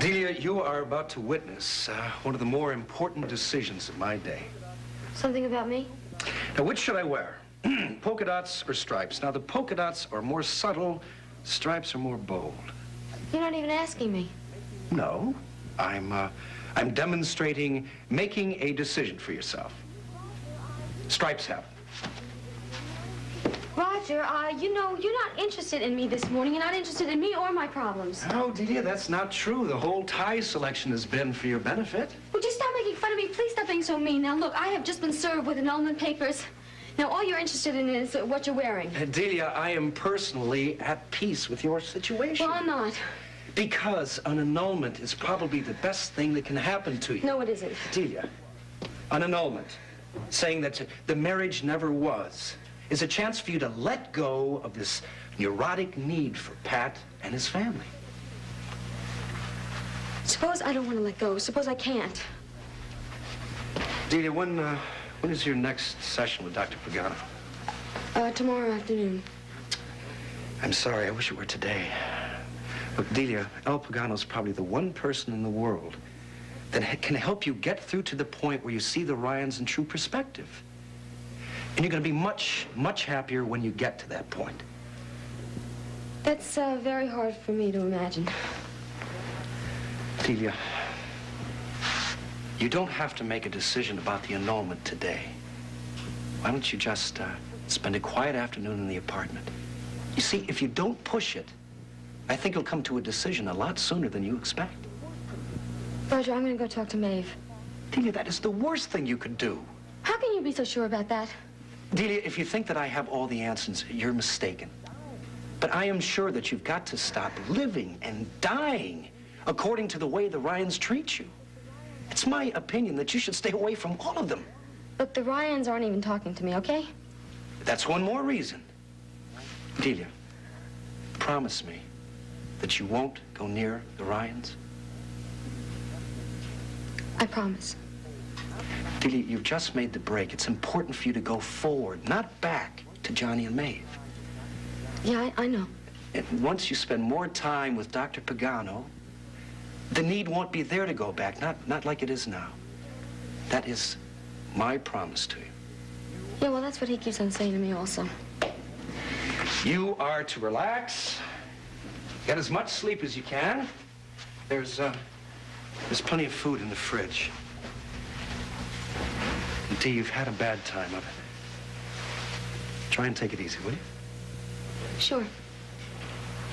Delia, you are about to witness one of the more important decisions of my day. Something about me? Now, which should I wear? Polka dots or stripes? Now, the polka dots are more subtle, stripes are more bold. You're not even asking me. No, I'm demonstrating making a decision for yourself. Stripes have it. Roger, you know, you're not interested in me this morning. You're not interested in me or my problems. No, Delia, that's not true. The whole tie selection has been for your benefit. Would you stop making fun of me? Please stop being so mean. Now, look, I have just been served with annulment papers. Now, all you're interested in is what you're wearing. Delia, I am personally at peace with your situation. Well, I'm not. Because an annulment is probably the best thing that can happen to you. No, it isn't. Delia, an annulment, saying that the marriage never was, is a chance for you to let go of this neurotic need for Pat and his family. Suppose I don't want to let go. Suppose I can't. Delia, when is your next session with Dr. Pagano? Tomorrow afternoon. I'm sorry, I wish it were today. Look, Delia, El Pagano's probably the one person in the world that can help you get through to the point where you see the Ryans in true perspective. And you're going to be much, much happier when you get to that point. That's very hard for me to imagine. Delia, you don't have to make a decision about the annulment today. Why don't you just spend a quiet afternoon in the apartment? You see, if you don't push it, I think you'll come to a decision a lot sooner than you expect. Roger, I'm going to go talk to Maeve. Delia, that is the worst thing you could do. How can you be so sure about that? Delia, if you think that I have all the answers, you're mistaken. But I am sure that you've got to stop living and dying according to the way the Ryans treat you. It's my opinion that you should stay away from all of them. Look, the Ryans aren't even talking to me, okay? That's one more reason. Delia, promise me that you won't go near the Ryans. I promise. Delia, you've just made the break. It's important for you to go forward, not back to Johnny and Maeve. Yeah, I know. And once you spend more time with Dr. Pagano, the need won't be there to go back, not like it is now. That is my promise to you. Yeah, well, that's what he keeps on saying to me also. You are to relax, get as much sleep as you can. There's plenty of food in the fridge. And Dee, you've had a bad time of it. Try and take it easy, will you? Sure.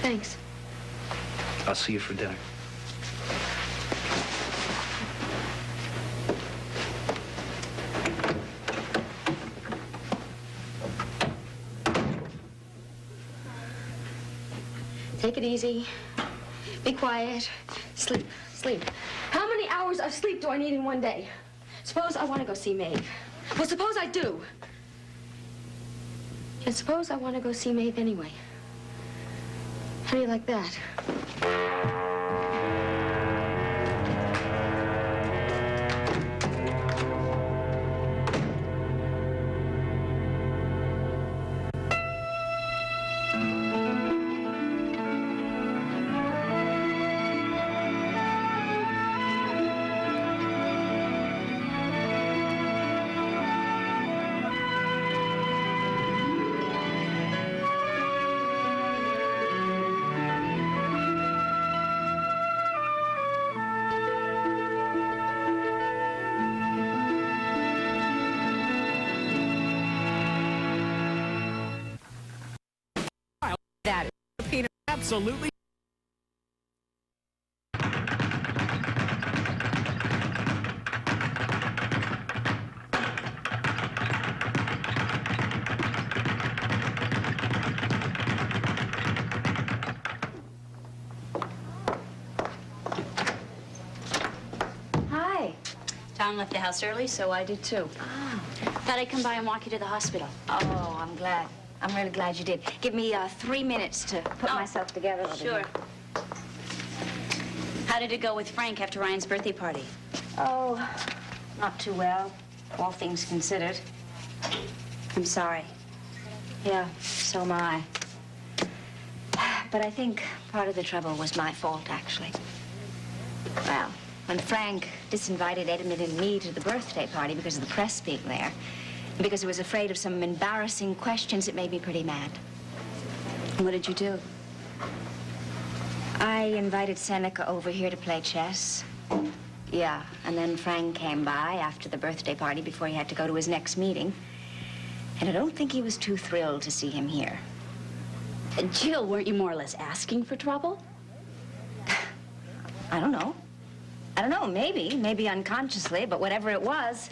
Thanks. I'll see you for dinner. Take it easy. Be quiet. Sleep. Sleep. How many hours of sleep do I need in one day? Suppose I want to go see Maeve. Well, suppose I do. And suppose I want to go see Maeve anyway. How do you like that? That Peter, absolutely. Hi. Tom left the house early, so I did too. Oh. Thought I'd come by and walk you to the hospital. Oh, I'm glad. I'm really glad you did. Give me 3 minutes to put myself together. over Sure. here. How did it go with Frank after Ryan's birthday party? Oh, not too well, all things considered. I'm sorry. Yeah, so am I. But I think part of the trouble was my fault, actually. Well, when Frank disinvited Edmund and me to the birthday party because of the press being there, and because he was afraid of some embarrassing questions, it made me pretty mad. What did you do? I invited Seneca over here to play chess. Yeah, and then Frank came by after the birthday party before he had to go to his next meeting. And I don't think he was too thrilled to see him here. Jill, weren't you more or less asking for trouble? I don't know. Maybe unconsciously, but whatever it was,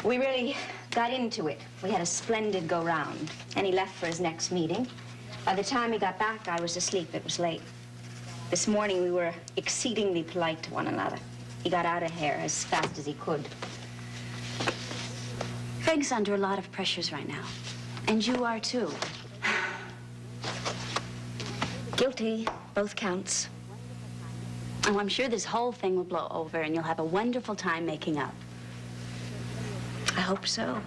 we really got into it. We had a splendid go-round, and he left for his next meeting. By the time he got back, I was asleep. It was late. This morning, we were exceedingly polite to one another. He got out of here as fast as he could. Frank's under a lot of pressures right now. And you are, too. Guilty, both counts. Oh, I'm sure this whole thing will blow over and you'll have a wonderful time making up. I hope so.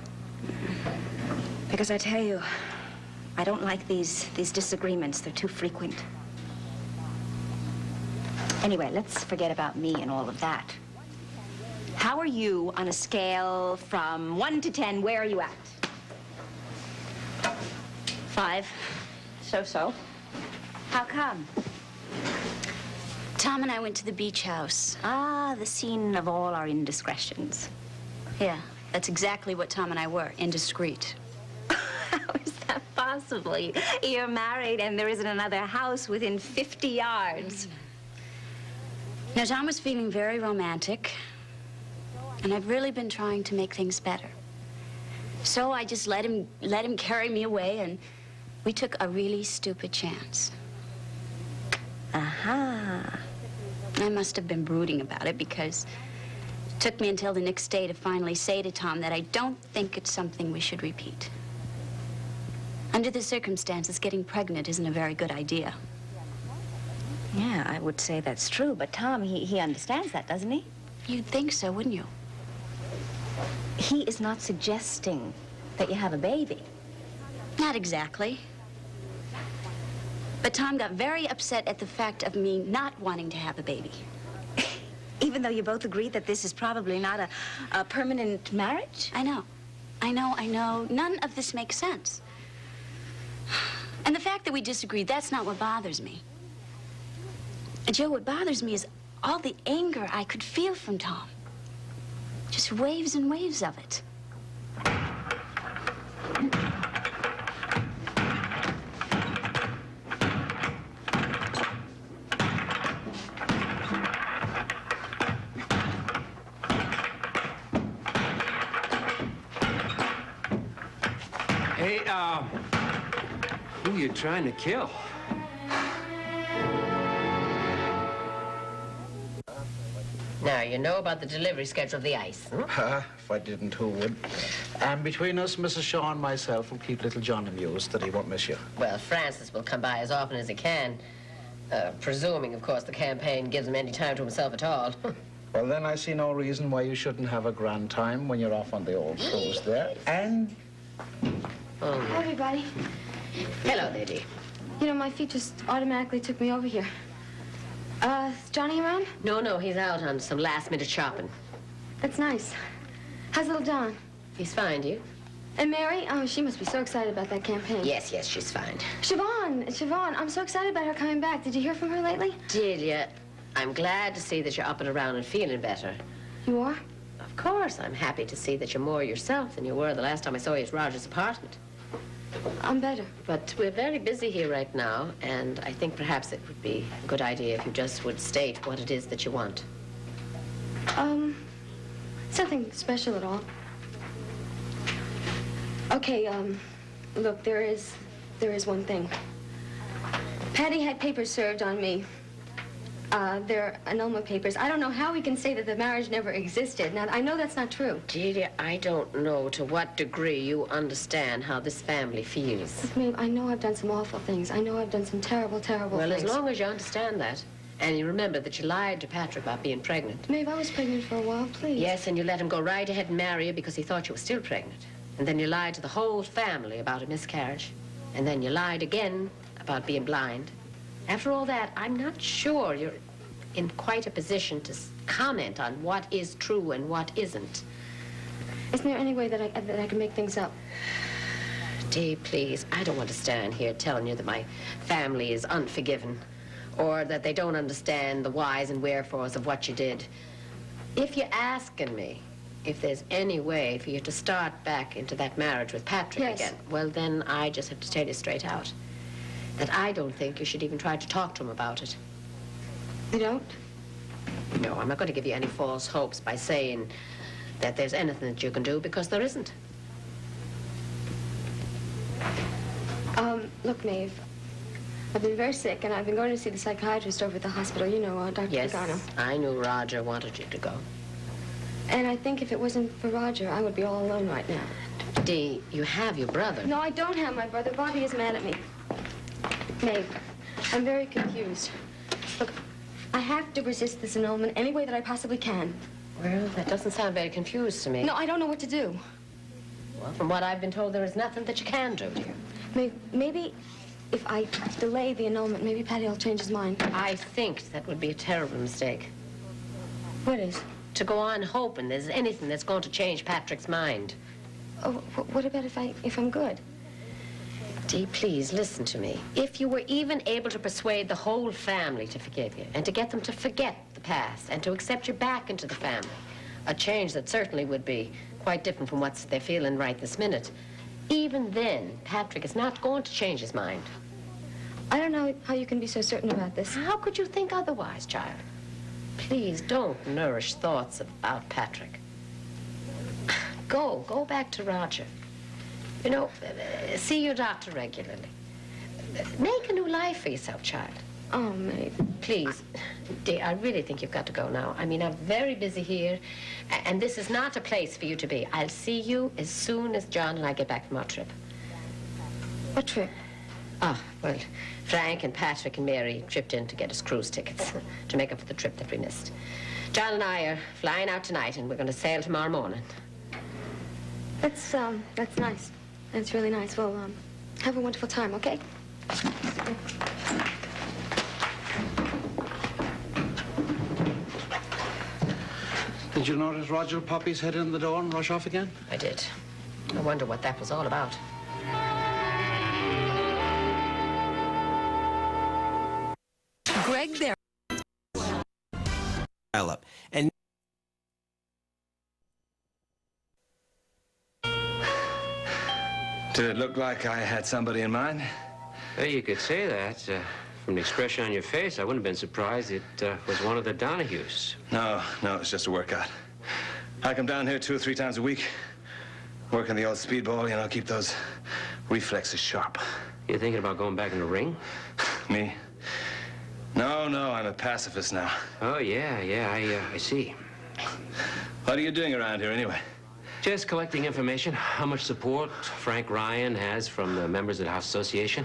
Because I tell you, I don't like these disagreements. They're too frequent. Anyway, let's forget about me and all of that. How are you on a scale from 1 to 10? Where are you at? 5. So-so. How come? Tom and I went to the beach house. Ah, the scene of all our indiscretions. Yeah, that's exactly what Tom and I were, indiscreet. How is that possible? You're married and there isn't another house within 50 yards. Now, Tom was feeling very romantic, and I've really been trying to make things better. So I just let him carry me away, and we took a really stupid chance. Aha. I must have been brooding about it because it took me until the next day to finally say to Tom that I don't think it's something we should repeat. Under the circumstances, getting pregnant isn't a very good idea. Yeah, I would say that's true, but Tom, he understands that, doesn't he? You'd think so, wouldn't you? He is not suggesting that you have a baby. Not exactly. But Tom got very upset at the fact of me not wanting to have a baby. Even though you both agree that this is probably not a permanent marriage? I know. None of this makes sense. And the fact that we disagreed, that's not what bothers me. Joe, what bothers me is all the anger I could feel from Tom. Just waves and waves of it. Hey, who are you trying to kill? Now, you know about the delivery schedule of the ice. If I didn't, who would? And between us, Mrs. Shaw and myself will keep little John amused that he won't miss you. Well, Francis will come by as often as he can. Presuming, of course, the campaign gives him any time to himself at all. Well, then I see no reason why you shouldn't have a grand time when you're off on the old cruise there. And Hi, everybody. Hello, lady. You know, my feet just automatically took me over here. Is Johnny around? No, he's out on some last-minute shopping. That's nice. How's little John? He's fine, do you? And Mary? Oh, she must be so excited about that campaign. Yes, she's fine. Siobhan, I'm so excited about her coming back. Did you hear from her lately? Did you? I'm glad to see that you're up and around and feeling better. You are? Of course, I'm happy to see that you're more yourself than you were the last time I saw you at Roger's apartment. I'm better. But we're very busy here right now, and I think perhaps it would be a good idea if you just would state what it is that you want. It's nothing special at all. Okay, look, there is one thing. Patty had papers served on me. They're annulment papers. I don't know how we can say that the marriage never existed. Now, I know that's not true. Delia, I don't know to what degree you understand how this family feels. Look, Maeve, I know I've done some awful things. I know I've done some terrible, terrible Well, things. as long as you understand that, and you remember that you lied to Patrick about being pregnant. Maeve, I was pregnant for a while, please. Yes, and you let him go right ahead and marry you because he thought you were still pregnant. And then you lied to the whole family about a miscarriage. And then you lied again about being blind. After all that, I'm not sure you're... in quite a position to comment on what is true and what isn't. Isn't there any way that I can make things up? Dee, please, I don't want to stand here telling you that my family is unforgiven or that they don't understand the whys and wherefores of what you did. If you're asking me if there's any way for you to start back into that marriage with Patrick Yes. again, well, then I just have to tell you straight out that I don't think you should even try to talk to him about it. You don't? No, I'm not going to give you any false hopes by saying that there's anything that you can do, because there isn't. Look, Maeve, I've been very sick, and I've been going to see the psychiatrist over at the hospital. You know, Dr. Yes, Pagano. I knew Roger wanted you to go. And I think if it wasn't for Roger, I would be all alone right now. Dee, you have your brother. No, I don't have my brother. Bobby is mad at me. Maeve, I'm very confused. Look, I have to resist this annulment any way that I possibly can. Well, that doesn't sound very confused to me. No, I don't know what to do. Well, from what I've been told, there is nothing that you can do, dear. Maybe if I delay the annulment, maybe Patty will change his mind. I think that would be a terrible mistake. What is? To go on hoping there's anything that's going to change Patrick's mind. Oh, what about if I'm good? Dee, please listen to me. If you were even able to persuade the whole family to forgive you and to get them to forget the past and to accept you back into the family, a change that certainly would be quite different from what they're feeling right this minute, even then, Patrick is not going to change his mind. I don't know how you can be so certain about this. How could you think otherwise, child? Please don't nourish thoughts about Patrick. Go back to Roger. You know, see your doctor regularly. Make a new life for yourself, child. Oh, Maeve. Please, dear, I really think you've got to go now. I mean, I'm very busy here, and this is not a place for you to be. I'll see you as soon as John and I get back from our trip. What trip? Ah, well, Frank and Patrick and Mary chipped in to get us cruise tickets to make up for the trip that we missed. John and I are flying out tonight, and we're going to sail tomorrow morning. That's nice. That's really nice. Well, have a wonderful time, okay? Did you notice Roger pop his head in the door and rush off again? I did. I wonder what that was all about. Greg there. Up. And Did it look like I had somebody in mind? Well, you could say that. From the expression on your face, I wouldn't have been surprised it was one of the Donahues. No, it's just a workout. I come down here 2 or 3 times a week, work on the old speedball, you know, keep those reflexes sharp. You thinking about going back in the ring? Me? No, I'm a pacifist now. Oh, yeah, I see. What are you doing around here anyway? Just collecting information, how much support Frank Ryan has from the members of the House Association.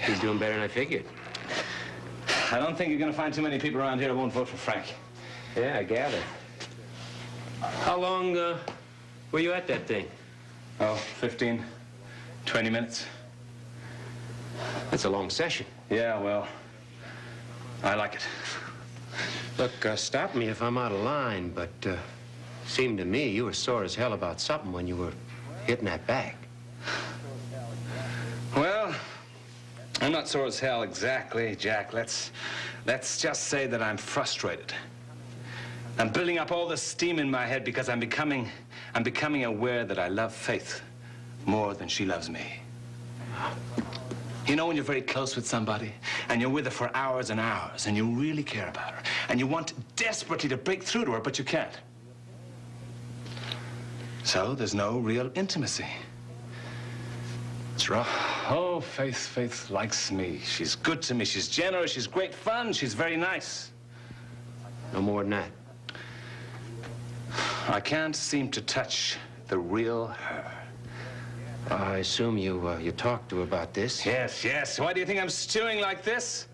He's doing better than I figured. I don't think you're going to find too many people around here who won't vote for Frank. Yeah, I gather. How long were you at that thing? Oh, 15, 20 minutes. That's a long session. Yeah, well, I like it. Look, stop me if I'm out of line, but seemed to me you were sore as hell about something when you were hitting that bag. Well, I'm not sore as hell exactly, Jack. Let's just say that I'm frustrated. I'm building up all the steam in my head because I'm becoming aware that I love Faith more than she loves me. You know when you're very close with somebody and you're with her for hours and hours and you really care about her and you want desperately to break through to her, but you can't. So there's no real intimacy. It's rough. Oh, Faith likes me. She's good to me. She's generous. She's great fun. She's very nice. No more than that. I can't seem to touch the real her. I assume you talked to her about this? Yes. Why do you think I'm stewing like this?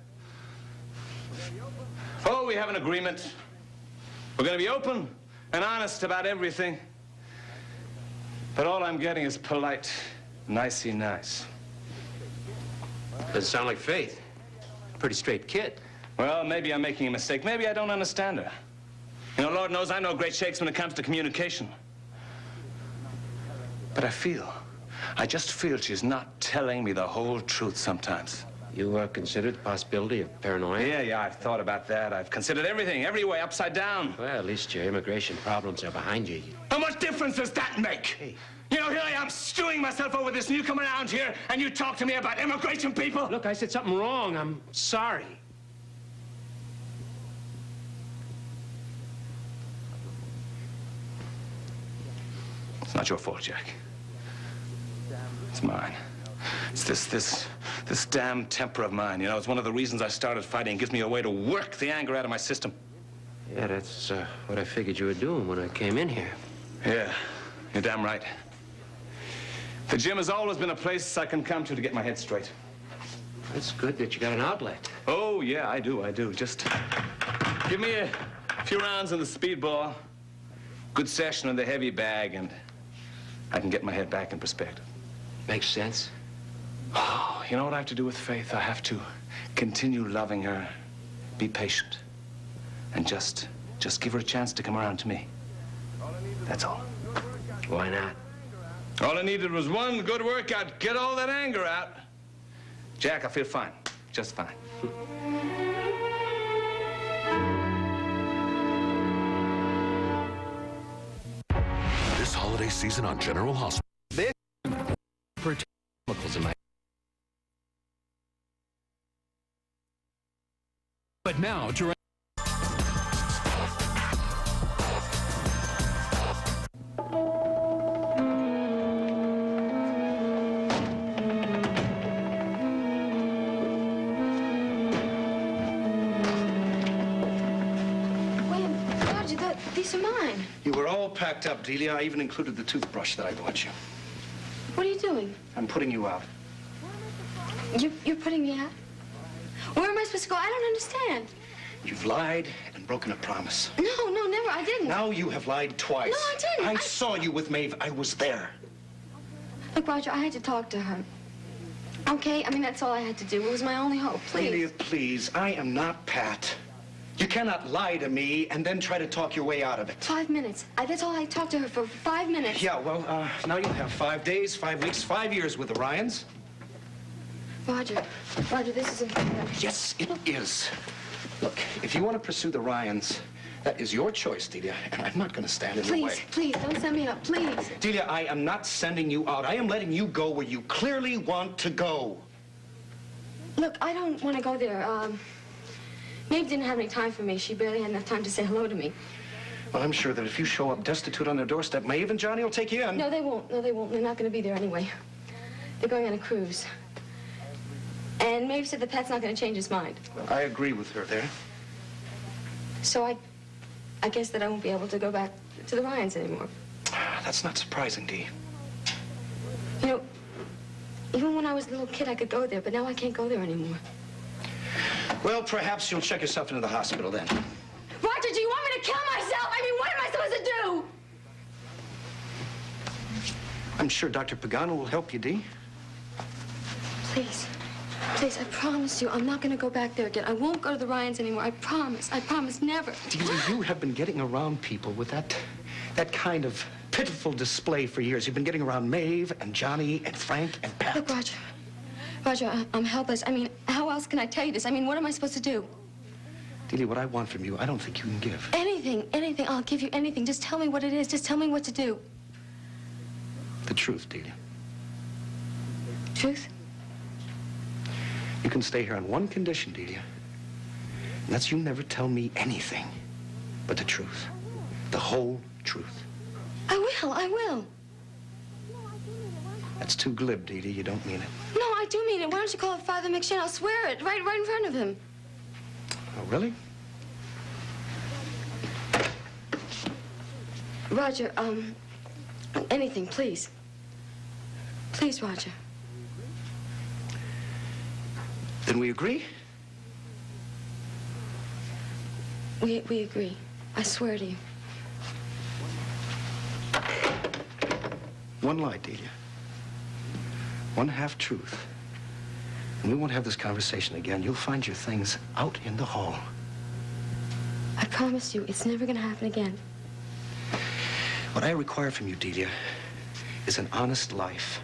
Oh, we have an agreement. We're going to be open and honest about everything. But all I'm getting is polite, nicey nice. Doesn't sound like Faith. Pretty straight kid. Well, maybe I'm making a mistake. Maybe I don't understand her. You know, Lord knows I'm no great shakes when it comes to communication. But I just feel she's not telling me the whole truth sometimes. You considered the possibility of paranoia? Yeah, I've thought about that. I've considered everything, every way, upside down. Well, at least your immigration problems are behind you. How much difference does that make? Hey. You know, here I am stewing myself over this, and you come around here, and you talk to me about immigration people? Look, I said something wrong. I'm sorry. It's not your fault, Jack. It's mine. It's this damn temper of mine. You know, it's one of the reasons I started fighting. It gives me a way to work the anger out of my system. Yeah, that's what I figured you were doing when I came in here. Yeah, you're damn right. The gym has always been a place I can come to get my head straight. It's good that you got an outlet. Oh, yeah, I do. Just give me a few rounds in the speedball, good session in the heavy bag, and I can get my head back in perspective. Makes sense. Oh, you know what I have to do with Faith? I have to continue loving her, be patient, and just give her a chance to come around to me. That's all. Why not? All I needed was one good workout, get all that anger out. Jack, I feel fine, just fine. This holiday season on General Hospital. Chemicals in my... But now, These are mine. You were all packed up, Delia. I even included the toothbrush that I bought you. What are you doing? I'm putting you out. You're putting me out? Where am I supposed to go? I don't understand. You've lied and broken a promise. No, never. I didn't. Now you have lied twice. No, I didn't. I saw you with Maeve. I was there. Look, Roger, I had to talk to her. Okay? I mean, that's all I had to do. It was my only hope. Please. Delia, please. I am not Pat. You cannot lie to me and then try to talk your way out of it. 5 minutes. That's all I talked to her for 5 minutes. Yeah, well, now you'll have 5 days, 5 weeks, 5 years with the Ryans. Roger, this is important. Yes, it is. Look, if you want to pursue the Ryans, that is your choice, Delia, and I'm not going to stand in the way. Please, don't send me up, please. Delia, I am not sending you out. I am letting you go where you clearly want to go. Look, I don't want to go there. Maeve didn't have any time for me. She barely had enough time to say hello to me. Well, I'm sure that if you show up destitute on their doorstep, Maeve and Johnny will take you in. No, they won't. They're not going to be there anyway. They're going on a cruise. And Maeve said that Pat's not going to change his mind. Well, I agree with her there. So I guess that I won't be able to go back to the Ryans anymore. That's not surprising, Dee. You know, even when I was a little kid, I could go there, but now I can't go there anymore. Well, perhaps you'll check yourself into the hospital then. Roger, do you want me to kill myself? I mean, what am I supposed to do? I'm sure Dr. Pagano will help you, Dee. Please, I promise you, I'm not going to go back there again. I won't go to the Ryans anymore. I promise, never. Delia, you have been getting around people with that kind of pitiful display for years. You've been getting around Maeve and Johnny and Frank and Pat. Look, Roger, I'm helpless. I mean, how else can I tell you this? I mean, what am I supposed to do? Delia, what I want from you, I don't think you can give. Anything. I'll give you anything. Just tell me what it is. Just tell me what to do. The truth, Delia. Truth? You can stay here on one condition, Delia. And that's you never tell me anything but the truth. The whole truth. I will. That's too glib, Delia. You don't mean it. No, I do mean it. Why don't you call it Father McShane? I'll swear it right in front of him. Oh, really? Roger, anything, please. Please, Roger. Then we agree? We agree. I swear to you. One lie, Delia. One half truth. And we won't have this conversation again. You'll find your things out in the hall. I promise you, it's never gonna happen again. What I require from you, Delia, is an honest life.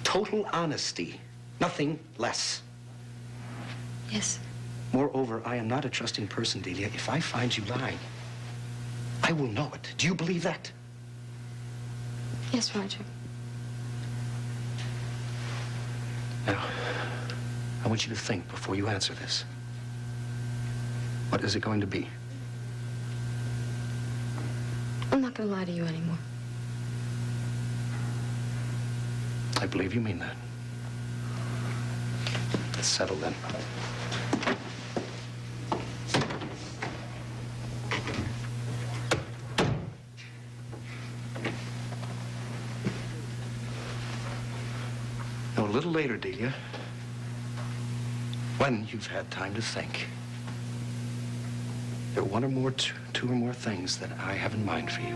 Total honesty. Nothing less. Yes. Moreover, I am not a trusting person, Delia. If I find you lying, I will know it. Do you believe that? Yes, Roger. Now, I want you to think before you answer this. What is it going to be? I'm not gonna lie to you anymore. I believe you mean that. Let's settle then. Now, a little later, Delia, when you've had time to think, there are two or more things that I have in mind for you.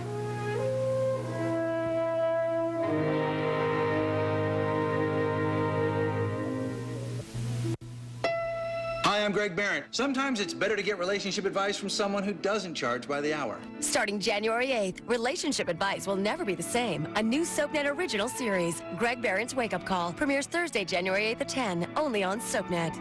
Hi, I'm Greg Barrett. Sometimes it's better to get relationship advice from someone who doesn't charge by the hour. Starting January 8th, relationship advice will never be the same. A new SoapNet original series, Greg Barron's Wake Up Call, premieres Thursday, January 8th at 10, only on SoapNet.